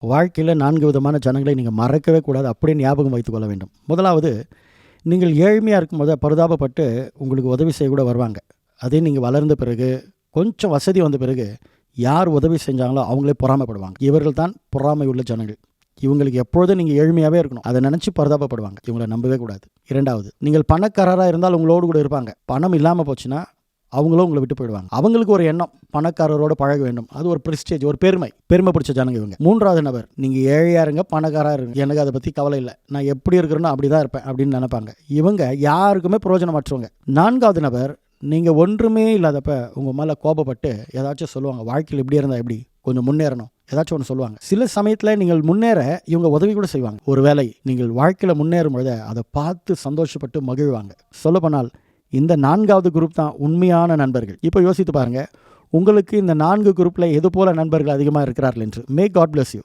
வாழ்க்கையில் 4 விதமான ஜனங்களை நீங்கள் மறக்கவே கூடாது. அப்படியே ஞாபகம் வைத்துக் கொள்ள வேண்டும். முதலாவது, நீங்கள் ஏழ்மையாக இருக்கும்போது பரிதாபப்பட்டு உங்களுக்கு உதவி செய்ய கூட வருவாங்க. அதே நீங்கள் வளர்ந்த பிறகு, கொஞ்சம் வசதி வந்த பிறகு யார் உதவி செஞ்சாங்களோ அவங்களே பொறாமைப்படுவாங்க. இவர்கள் தான் பொறாமை உள்ள ஜனங்கள். இவங்களுக்கு எப்பொழுதும் நீங்கள் ஏழ்மையாகவே இருக்கணும், அதை நினச்சி பரிதாபப்படுவாங்க. இவங்களை நம்பவே கூடாது. இரண்டாவது, நீங்கள் பணக்காரராக இருந்தால் உங்களோடு கூட இருப்பாங்க. பணம் இல்லாமல் போச்சுன்னா அவங்களும் உங்களை விட்டு போயிடுவாங்க. அவங்களுக்கு ஒரு எண்ணம், பணக்காரரோட பழக வேண்டும். அது ஒரு ப்ரெஸ்டேஜ், ஒரு பெருமை பிடிச்ச ஜனங்க இவங்க. மூன்றாவது நபர், நீங்கள் ஏழையாக இருங்க, பணக்காராக இருங்க, எனக்கு அதை பற்றி கவலை இல்லை, நான் எப்படி இருக்கிறேனோ அப்படி தான் இருப்பேன் அப்படின்னு நினைப்பாங்க. இவங்க யாருக்குமே பிரயோஜனமற்றவங்க. நான்காவது நபர், நீங்கள் ஒன்றுமே இல்லாதப்ப உங்கள் மேலே கோபப்பட்டு ஏதாச்சும் சொல்லுவாங்க. வாழ்க்கையில் இப்படி இருந்தால் எப்படி, கொஞ்சம் முன்னேறணும், ஏதாச்சும் ஒன்று சொல்லுவாங்க. சில சமயத்தில் நீங்கள் முன்னேற இவங்க உதவி கூட செய்வாங்க. ஒரு வேளை நீங்கள் வாழ்க்கையில் முன்னேறும் பொழுது அதை பார்த்து சந்தோஷப்பட்டு மகிழ்வாங்க. சொல்லப்போனால் இந்த 4வது குரூப் தான் உண்மையான நண்பர்கள். இப்போ யோசித்து பாருங்கள், உங்களுக்கு இந்த 4 குரூப்பில் எது போல நண்பர்கள் அதிகமாக இருக்கிறார்கள் என்று. May God bless you.